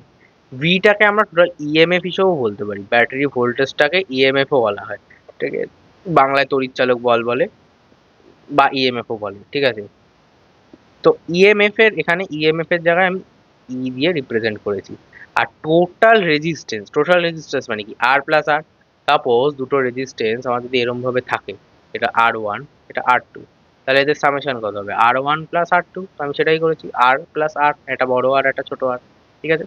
ভিটাকে আমরা টোটাল ইএমএফ হিসেবেও বলতে পারি, ব্যাটারি ভোল্টেজটাকে ইএমএফ ও বলা হয়। ঠিক আছে, বাংলায় তড়িৎচালক বল বলে বা ইএমএফ ও বলে। ঠিক আছে, তো ইএমএফ এর এখানে ইএমএফ এর জায়গায় আমি ই দিয়ে রিপ্রেজেন্ট করেছি। আর টোটাল রেজিস্ট্যান্স মানে কি? আর প্লাস আর। সাপোজ দুটো রেজিস্ট্যান্স আমার যদি এরম ভাবে থাকে, এটা আর ওয়ান, এটা আর টু, তাহলে এদের সামেশন কত হবে? আর ওয়ান প্লাস আর টু। আমি সেটাই করেছি, আর প্লাস আর, একটা বড় আর একটা ছোট আর। ঠিক আছে,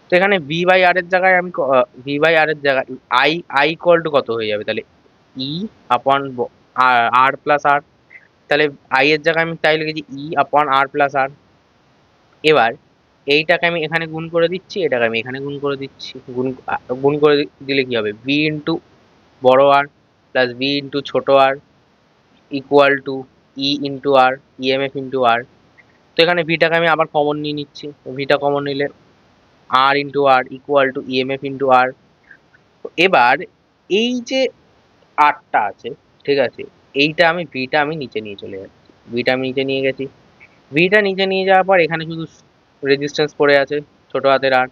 তো এখানে ভি বাই আর এর জায়গায় আমি ভি বাই আর এর জায়গায় আই আই ইকুয়াল টু কত হয়ে যাবে? তাহলে ই আপন আর প্লাস আর। তাহলে আই এর জায়গায় আমি তাই লিখেছি ই আপন আর প্লাস আর। এবার এইটাকে আমি এখানে গুণ করে দিচ্ছি, এটাকে আমি এখানে গুণ করে দিচ্ছি। গুণ করে দিলে কি হবে? ভি ইন্টু বড় আর প্লাস ভি ইন্টু ছোট R equal to E into R, EMF into R. তো এখানে ভিটাকে আমি আবার কমন নিয়ে নিচ্ছি, ভিটা কমন নিলে R into R equal to EMF into R. এবার এই যে আরটা আছে, ঠিক আছে, এইটা আমি ভিটা আমি নিচে নিয়ে চলে যাচ্ছি, ভিটা আমি নিচে নিয়ে গেছি। ভিটা নিচে নিয়ে যাওয়ার পর এখানে শুধু রেজিস্ট্যান্স পড়ে আছে, ছোট হাতের আর।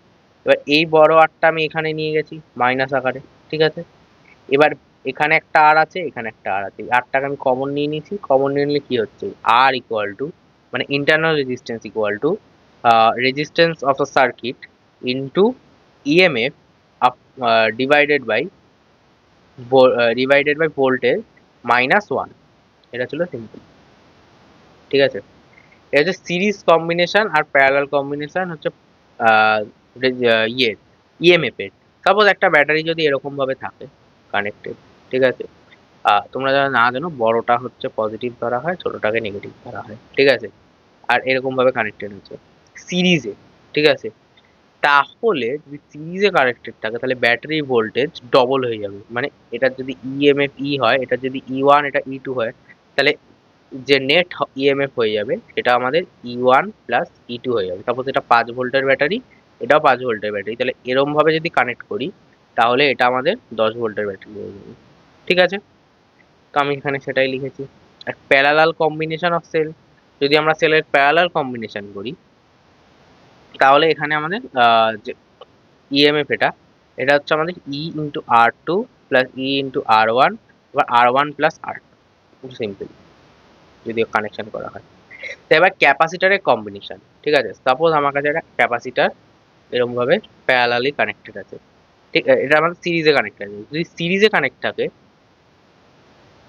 এবার এই বড় আরটা আমি এখানে নিয়ে গেছি মাইনাস আকারে। ঠিক আছে, এবার এখানে একটা আর আছে, এখানে একটা আর আছে, আরটাকে আমি কমন নিয়ে নিয়েছি। কমন নিয়ে নিলে কি হচ্ছে? আর ইকুয়াল টু মানে internal resistance equal to resistance of a circuit into EMF divided by voltage minus one. এটা ছিল সিম্পল। ঠিক আছে, এটা হচ্ছে সিরিজ কম্বিনেশন আর প্যারালাল কম্বিনেশন হচ্ছে ইয়ে ইএমএফ এর। সাপোজ একটা ব্যাটারি যদি এরকম ভাবে থাকে কানেক্টেড, ঠিক আছে, তোমরা যারা না জানো, বড়টা হচ্ছে পজিটিভ ধরা হয়, ছোটটাকে নেগেটিভ ধরা হয়। ঠিক আছে, আর এরকম ভাবে কানেক্টেড আছে সিরিজে, ঠিক আছে। তাহলে যদি সিরিজে কানেক্টেড থাকে তাহলে ব্যাটারি ভোল্টেজ ডবল হয়ে যাবে, মানে এটা যদি ইএমএফ ই হয়, এটা যদি ই1 এটা ই2 হয়, তাহলে যে নেট ইএমএফ হয়ে যাবে সেটা আমাদের ই1 প্লাস ই2 হয়ে যাবে। সাপোজ এটা 5 ভোল্টের ব্যাটারি, এটাও 5 ভোল্টের ব্যাটারি, তাহলে এরম ভাবে যদি কানেক্ট করি তাহলে এটা আমাদের 10 ভোল্টের ব্যাটারি হয়ে যাবে, ঠিক আছে। তো আমি এখানে সেটাই লিখেছি। আর প্যারালাল কম্বিনেশন অফ সেল, যদি আমরা সেলের প্যারালাল কম্বিনেশন করি তাহলে এখানে আমাদের যে ইএমএফ এটা এটা হচ্ছে আমাদের ই × R2 প্লাস ই × R1 বা R1 প্লাস R2, সিম্পল যদি কানেকশন করা হয়। তো এবার ক্যাপাসিটারের কম্বিনেশন, ঠিক আছে। সাপোজ আমার কাছে একটা ক্যাপাসিটার এরকম ভাবে প্যারালালি কানেক্টেড আছে, ঠিক আছে, এটা আমাদের সিরিজে কানেক্টেড আছে। যদি সিরিজে কানেক্ট থাকে,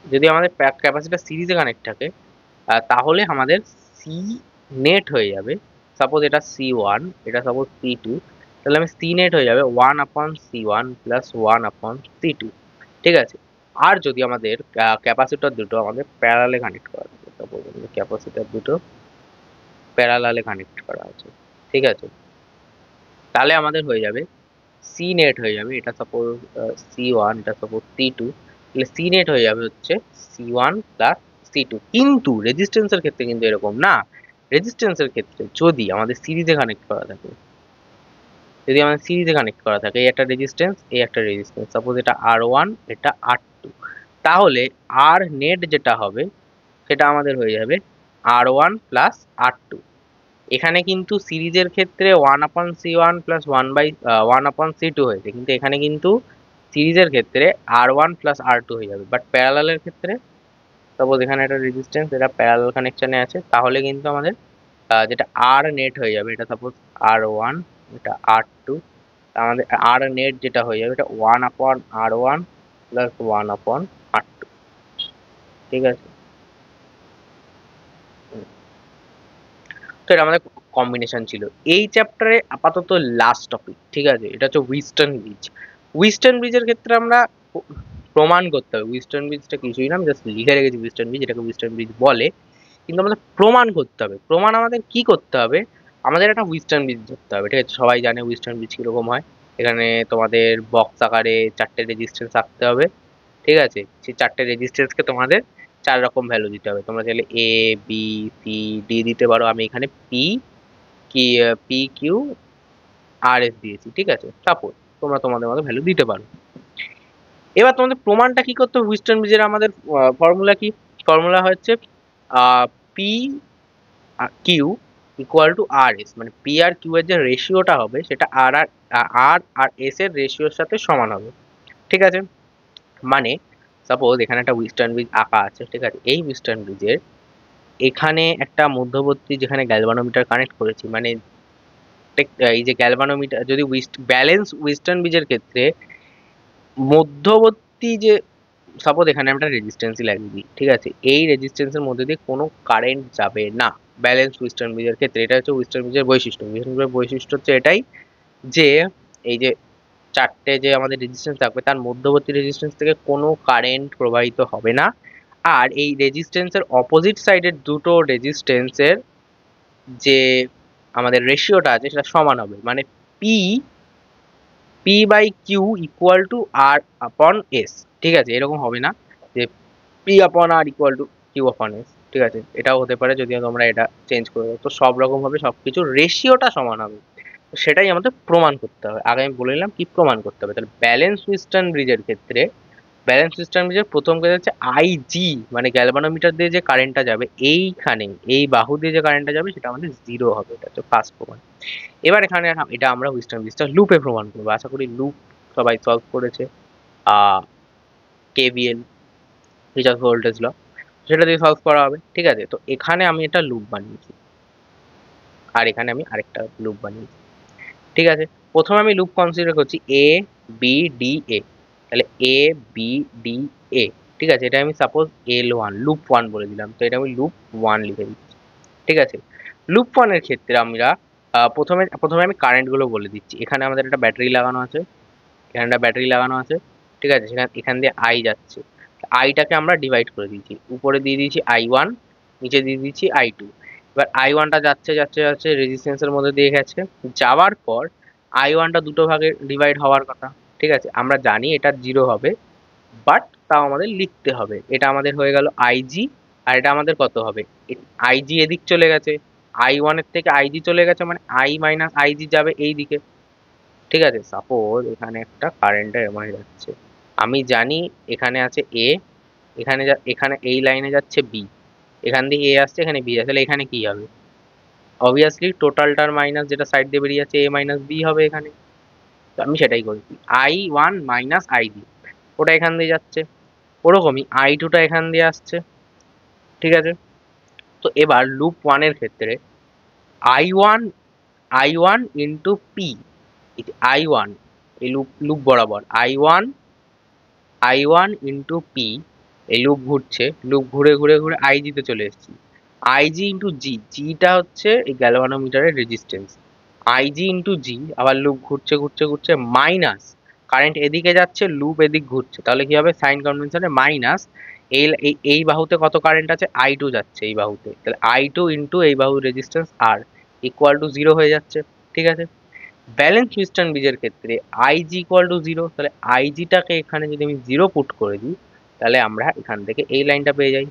যদি আমাদের ক্যাপাসিটার সিরিজে কানেক্ট থাকে তাহলে আমাদের সি নেট হয়ে যাবে। সাপোজ এটা C1, এটা সাপোজ C2, তাহলে আমি সি নেট হয়ে যাবে 1/C1 প্লাস 1/C2, ঠিক আছে। আর যদি আমাদের ক্যাপাসিটর দুটো আমাদের প্যারালালে কানেক্ট করা থাকে, সাপোজ ক্যাপাসিটর দুটো প্যারালালে কানেক্ট করা আছে, ঠিক আছে, তাহলে আমাদের হয়ে যাবে সি নেট হয়ে যাবে, এটা সাপোজ C1, এটা সাপোজ C2, তাহলে সি নেট হয়ে যাবে হচ্ছে C1 প্লাস C2। কিন্তু রেজিস্ট্যান্সের ক্ষেত্রে কিন্তু এরকম না। রেজিস্ট্যান্সের ক্ষেত্রে যদি আমাদের সিরিজে কানেক্ট করা থাকে, যদি আমাদের সিরিজে কানেক্ট করা থাকে, এই একটা রেজিস্ট্যান্স, এই একটা রেজিস্ট্যান্স, সাপোজ এটা R1, এটা R2, তাহলে আর নেট যেটা হবে সেটা আমাদের হয়ে যাবে R1 প্লাস R2। এখানে কিন্তু সিরিজের ক্ষেত্রে 1/C1 প্লাস 1/C2 হয়েছে, কিন্তু এখানে কিন্তু সিরিজের ক্ষেত্রে R1 প্লাস R2 হয়ে যাবে। বাট প্যারালালের ক্ষেত্রে সাপোজ এখানে একটা রেজিস্ট্যান্স, এটা প্যারালাল কানেকশনে আছে, তাহলে কিন্তু আমাদের যেটা আর নেট হয়ে যাবে, এটা সাপোজ R1, এটা R2, আমাদের আর নেট যেটা হয়ে যাবে এটা 1/R1 প্লাস 1/R2, ঠিক আছে। তো এটা আমাদের কম্বিনেশন ছিল। এই চ্যাপ্টারে আপাতত লাস্ট টপিক, ঠিক আছে, এটা হচ্ছে হুইস্টন ব্রিজ। হুইস্টন ব্রিজের ক্ষেত্রে আমরা প্রমাণ করতে হবে। হুইস্টন ব্রিজটা কিছুই না, আমি জাস্ট লিখে রেখেছি হুইস্টন ব্রিজ, এটাকে হুইস্টন ব্রিজ বলে, কিন্তু আমাদের প্রমাণ করতে হবে। প্রমাণ আমাদের কি করতে হবে, আমাদের একটা হুইস্টন ব্রিজ ধরতে হবে, ঠিক আছে। সবাই জানে হুইস্টন ব্রিজ কিরকম হয়। এখানে তোমাদের বক্স আকারে 4টে রেজিস্ট্যান্স রাখতে হবে, ঠিক আছে। সেই 4টে রেজিস্ট্যান্সকে তোমাদের 4 রকম ভ্যালু দিতে হবে। তোমরা চাইলে A B C D দিতে পারো, আমি এখানে P Q R S দিয়েছি, ঠিক আছে। সাপোজ তোমরা তোমাদের মতো ভ্যালু দিতে পারো। এবার তোমাদের প্রমাণটা কি করতে হবে, হুইস্টন ব্রিজের আমাদের ফর্মুলা কি, ফর্মুলা হচ্ছে P Q equal to R S, মানে পি আর কিউ এর যে রেশিওটা হবে সেটা আর এস এর রেশিওর সাথে সমান হবে, ঠিক আছে। মানে সাপোজ এখানে একটা হুইস্টন ব্রিজ আঁকা আছে, ঠিক আছে। এই হুইস্টন ব্রিজের এখানে একটা মধ্যবর্তী যেখানে গ্যালভানোমিটার কানেক্ট করেছি, মানে এই যে গ্যালভানোমিটার যদি ব্যালেন্স হুইস্টন ব্রিজের ক্ষেত্রে মধ্যবর্তী যে, সাপোজ এখানে আমরা রেজিস্ট্যান্সই লাগিয়ে দিই, ঠিক আছে, এই রেজিস্ট্যান্সের মধ্যে দিয়ে কোনো কারেন্ট যাবে না ব্যালেন্স হুইস্টন ব্রিজের ক্ষেত্রে। এটা হচ্ছে হুইস্টন ব্রিজের বৈশিষ্ট্য। হুইস্টন ব্রিজের বৈশিষ্ট্য হচ্ছে এটাই যে এই যে 4টে যে আমাদের রেজিস্ট্যান্স থাকবে তার মধ্যবর্তী রেজিস্ট্যান্স থেকে কোনো কারেন্ট প্রবাহিত হবে না। আর এই রেজিস্ট্যান্সের অপোজিট সাইডের দুটো রেজিস্ট্যান্সের যে আমাদের রেশিওটা আছে সেটা সমান হবে, মানে P P/Q equal to R/S, ঠিক আছে। এরকম হবে না যে P/R ইকুয়াল টু Q/S, ঠিক আছে। এটাও হতে পারে যদিও তোমরা এটা চেঞ্জ করে দাও। তো সব রকম ভাবে সবকিছু রেশিওটা সমান হবে। তো সেটাই আমাদের প্রমাণ করতে হবে। আগে আমি বলে নিলাম কি প্রমাণ করতে হবে। তাহলে ব্যালেন্স হুইস্টন ব্রিজের ক্ষেত্রে, ব্যালেন্স হুইস্টন ব্রিজের প্রথম কাজ হচ্ছে আইজি, মানে গ্যালভানোমিটার দিয়ে যে কারেন্টটা যাবে এইখানে এই বাহু দিয়ে যে কারেন্টটা যাবে সেটা আমাদের 0 হবে, এটা হচ্ছে ফার্স্ট প্রমাণ। এবার এখানে এটা আমরা হুইস্টন ব্রিজটা লুপে প্রমাণ করবো। আশা করি লুপ সবাই সলভ করেছে। কেভিএল, কির্চফ ভোল্টেজ ল, সেটা দিয়ে সলভ করা হবে, ঠিক আছে। তো এখানে আমি একটা লুপ বানিয়েছি, আর এখানে আমি আরেকটা লুপ বানিয়েছি, ঠিক আছে। প্রথমে আমি লুপ কনসিডার করছি A B D A, তাহলে A B D A, ঠিক আছে। এটা আমি সাপোজ L1 লুপ 1 বলে দিলাম, তো এটা আমি লুপ 1 লিখে দিচ্ছি, ঠিক আছে। লুপ 1 এর ক্ষেত্রে আমরা প্রথমে প্রথমে আমি কারেন্ট গুলো বলে দিচ্ছি। এখানে আমাদের একটা ব্যাটারি লাগানো আছে, এখানে একটা ব্যাটারি লাগানো আছে, ঠিক আছে। এখান দিয়ে আই যাচ্ছে, আইটাকে আমরা ডিভাইড করে দিয়েছি, উপরে দিয়ে দিয়েছি I1, নিচে দিয়ে দিয়েছি I2। এবার I1টা যাচ্ছে যাচ্ছে যাচ্ছে রেজিস্ট্যান্সের মধ্যে দিয়ে গেছে, যাওয়ার পর I1টা দুটো ভাগে ডিভাইড হওয়ার কথা। ঠিক আছে, আমরা জানি এটা 0 হবে, বাট তাও আমাদের লিখতে হবে। এটা আমাদের হয়ে গেল আইজি, আর এটা আমাদের কত হবে, আইজি এদিক চলে গেছে, I1 এর থেকে আইজি চলে গেছে, মানে আই মাইনাস আইজি যাবে এই দিকে। ঠিক আছে, সাপোজ এখানে একটা কারেন্টের এমআই যাচ্ছে, আমি জানি এখানে আছে এ, এখানে এই লাইনে যাচ্ছে বি, এখান দিয়ে এ আসছে, এখানে বি আসছে, তাহলে এখানে কি হবে, অবভিয়াসলি টোটালটার মাইনাস যেটা সাইড দিয়ে বেরিয়ে যাচ্ছে এ মাইনাস বি হবে এখানে। তো আমি সেটাই করেছি, I1 মাইনাস আইজি, ওটা এখান দিয়ে যাচ্ছে, ওরকমই I2টা এখান দিয়ে আসছে। ঠিক আছে, তো এবার লুপ ওয়ানের ক্ষেত্রে I1, I1 into P, I1 এই লুপ লুপ বরাবর I1 ইন্টু পি, এই লুপ ঘুরছে, লুপ ঘুরে ঘুরে ঘুরে আইজি তে চলে এসেছি, আইজি ইন্টু জি, জিটা হচ্ছে এই গ্যালভানোমিটারের রেজিস্ট্যান্স, আইজি ইন্টু জি, আবার লুপ ঘুরছে ঘুরছে ঘুরছে মাইনাস, কারেন্ট এদিকে যাচ্ছে লুপ এদিক ঘুরছে, তাহলে কি হবে সাইন কনভেনশনে মাইনাস, এই বাহুতে কত কারেন্ট আছে, I2 যাচ্ছে এই বাহুতে, তাহলে I2 ইন্টু এই বাহুর রেজিস্ট্যান্স আর ইকুয়াল টু 0 হয়ে যাচ্ছে। ঠিক আছে, ব্যালেন্স মিশ্রণ বীজের ক্ষেত্রে আইজি ইকুয়াল টু 0, তাহলে আইজিটাকে এখানে যদি আমি 0 পুট করে দিই, তাহলে আমরা এখান থেকে এই লাইনটা পেয়ে যাই,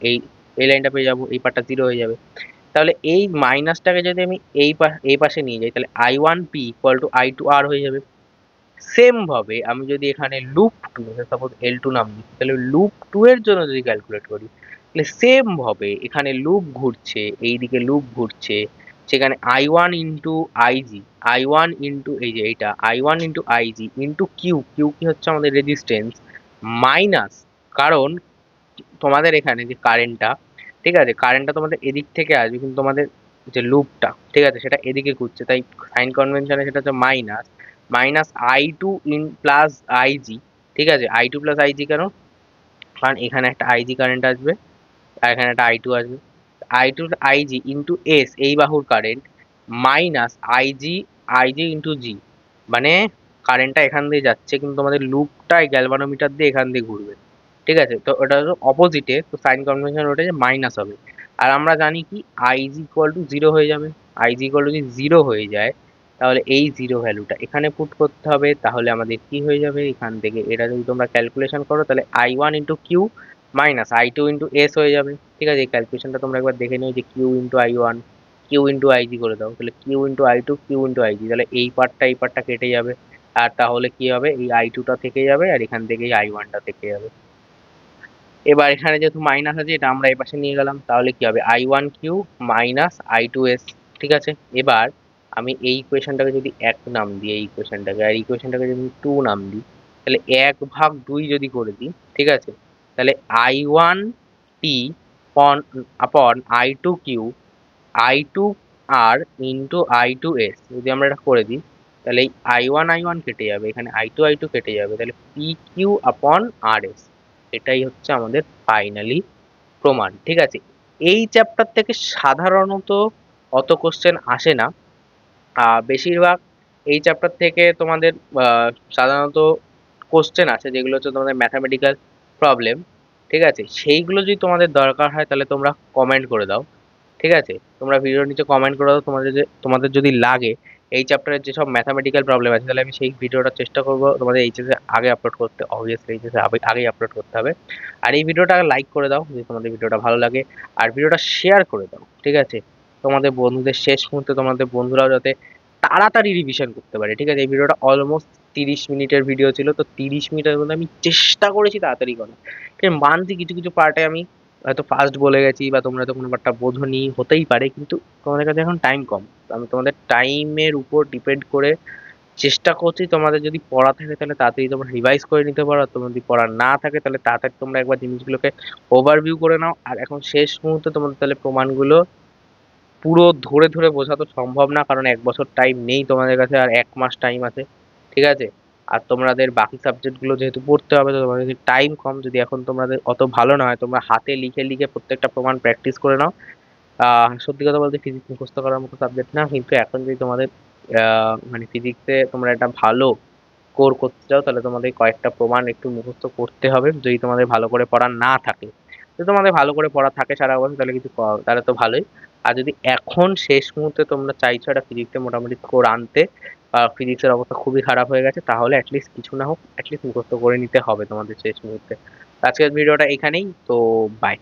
এই এই লাইনটা পেয়ে যাবো, এই পার্টটা 0 হয়ে যাবে। তাহলে এই মাইনাসটাকে যদি আমি এই পাশে নিয়ে যাই, তাহলে I1P ইকুয়াল টু I2R হয়ে যাবে। সেম ভাবে আমি যদি এখানে লুপ টু, সাপোজ L2 নাম দিই, তাহলে লুপ টু এর জন্য যদি ক্যালকুলেট করি, তাহলে সেম ভাবে এখানে লুপ ঘুরছে, এইদিকে লুপ ঘুরছে, সেখানে I1 into IG, I1 into এই যে এইটা I1 into IG into Q, Q কি হচ্ছে আমাদের রেজিস্ট্যান্স, মাইনাস, কারণ তোমাদের এখানে যে কারেন্টটা, ঠিক আছে, কারেন্টটা তোমাদের এদিক থেকে আসবে, কিন্তু তোমাদের যে লুপটা, ঠিক আছে, সেটা এদিকে ঘুরছে, তাই সাইন কনভেনশনে সেটা হচ্ছে minus, minus I2 in plus IG. ঠিক আছে, I2 প্লাস আইজি কেন, কারণ এখানে একটা আইজি কারেন্ট আসবে, আর এখানে একটা I2 আসবে, I2 আইজি ইন্টু এস এই বাহুর কারেন্ট, মাইনাস আইজি ইন্টু জি, মানে কারেন্টটা এখান দিয়ে যাচ্ছে, কিন্তু তোমাদের লুপটা গ্যালভানোমিটার দিয়ে এখান দিয়ে ঘুরবে। ঠিক আছে, তো ওটা হলো অপোজিটে, তো সাইন কনভেনশন ওটা যে মাইনাস হবে। আর আমরা জানি কি আইজি ইকুয়াল টু 0 হয়ে যাবে, আইজি ইকুয়াল টু যদি 0 হয়ে যায়, তাহলে এই 0 ভ্যালুটা এখানে পুট করতে হবে, তাহলে আমাদের কি হয়ে যাবে, এখান থেকে এটা যদি তোমরা ক্যালকুলেশন করো, তাহলে I1 into Q minus I2 into S হয়ে যাবে। ঠিক আছে, এই ক্যালকুলেশনটা তোমরা একবার দেখে নিও, যে Q into I1, Q into IG করে দাও, তাহলে Q into I2, Q into IG, তাহলে এই পার্টটা কেটে যাবে, আর তাহলে কি হবে, এই I2টা থেকে যাবে, আর এখান থেকে এই I1টা থেকে যাবে। এবার এখানে যেহেতু মাইনাস আছে, এটা আমরা এই পাশে নিয়ে গেলাম, তাহলে কি হবে I1Q মাইনাস I2S। ঠিক আছে, এবার আমি এই ইকুয়েশনটাকে যদি 1 নাম দিই, এই ইকুয়েশনটাকে, আর ইকুয়েশনটাকে যদি 2 নাম দিই, তাহলে 1/2 যদি করে দিই, ঠিক আছে, তাহলে I1P আপন I2Q I2R ইন্টু I2S যদি আমরা এটা করে দিই, তাহলে এই I1 কেটে যাবে, এখানে I2 কেটে যাবে, তাহলে PQ আপন RS, এটাই হচ্ছে আমাদের ফাইনালি প্রমাণ। ঠিক আছে, এই চ্যাপ্টার থেকে সাধারণত অত কোশ্চেন আসে না, বেশিরভাগ এই চ্যাপ্টার থেকে তোমাদের সাধারণত কোশ্চেন আছে যেগুলো হচ্ছে তোমাদের ম্যাথামেটিক্যাল প্রবলেম। ঠিক আছে, সেইগুলো যদি তোমাদের দরকার হয়, তাহলে তোমরা কমেন্ট করে দাও। ঠিক আছে, তোমরা ভিডিওর নিচে কমেন্ট করে দাও, তোমাদের যদি লাগে এই চ্যাপ্টারের যেসব ম্যাথামেটিক্যাল প্রবলেম আছে, তাহলে আমি সেই ভিডিওটা চেষ্টা করবো তোমাদের এইচএসে আগে আপলোড করতে, অবভিয়াসলি এইচএসে আগেই আপলোড করতে হবে। আর এই ভিডিওটা লাইক করে দাও যদি তোমাদের ভিডিওটা ভালো লাগে, আর ভিডিওটা শেয়ার করে দাও। ঠিক আছে, তোমাদের বন্ধুদের, শেষ মুহূর্তে তোমাদের বন্ধুরাও যাতে তাড়াতাড়ি রিভিশন করতে পারে। ঠিক আছে, এই ভিডিওটা অলমোস্ট 30 মিনিটের ভিডিও ছিল, তো 30 মিনিটের মধ্যে আমি চেষ্টা করেছি তাড়াতাড়ি করার। ঠিক আছে, মানছি কিছু কিছু পার্টে আমি হয়তো ফার্স্ট বলে গেছি, বা তোমরা তো কোনো ব্যাপারটা বোঝোনি, হতেই পারে, কিন্তু তোমাদের কাছে এখন টাইম কম, তো আমি তোমাদের টাইমের উপর ডিপেন্ড করে চেষ্টা করছি। তোমাদের যদি পড়া থাকে তাহলে তাড়াতাড়ি তোমরা রিভাইজ করে নিতে পারো, আর তোমার যদি পড়া না থাকে তাহলে তাড়াতাড়ি তোমরা একবার জিনিসগুলোকে ওভারভিউ করে নাও। আর এখন শেষ মুহূর্তে তোমাদের তাহলে প্রমাণগুলো পুরো ধরে ধরে বোঝা তো সম্ভব না, কারণ 1 বছর টাইম নেই তোমাদের কাছে, আর 1 মাস টাইম আছে। ঠিক আছে, আর তোমাদের বাকি সাবজেক্ট গুলো যেহেতু পড়তে হবে, তো তোমাদের টাইম কম, যদি এখন তোমাদের অত ভালো না হয়, তোমরা হাতে লিখে লিখে প্রত্যেকটা প্রমাণ প্র্যাকটিস করে নাও। সত্যি কথা বলতে ফিজিক্স মুখস্থ করার মতো সাবজেক্ট না, কিন্তু এখন যদি তোমাদের মানে ফিজিক্সে তোমরা একটা ভালো স্কোর করতে চাও, তাহলে তোমাদের কয়েকটা প্রমাণ একটু মুখস্থ করতে হবে, যদি তোমাদের ভালো করে পড়া না থাকে। যদি তোমাদের ভালো করে পড়া থাকে সারা বছর তাহলে কিছু তাহলে তো ভালোই। আর যদি এখন শেষ মুহূর্তে তোমরা চাইছো একটা ফিজিক্সে মোটামুটি স্কোর আনতে, বা ফিজিক্সের অবস্থা খুবই খারাপ হয়ে গেছে, তাহলে অ্যাটলিস্ট কিছু না হোক অ্যাটলিস্ট মুখস্থ করে নিতে হবে তোমাদের শেষ মুহূর্তে। আজকের ভিডিওটা এখানেই তো, বাই।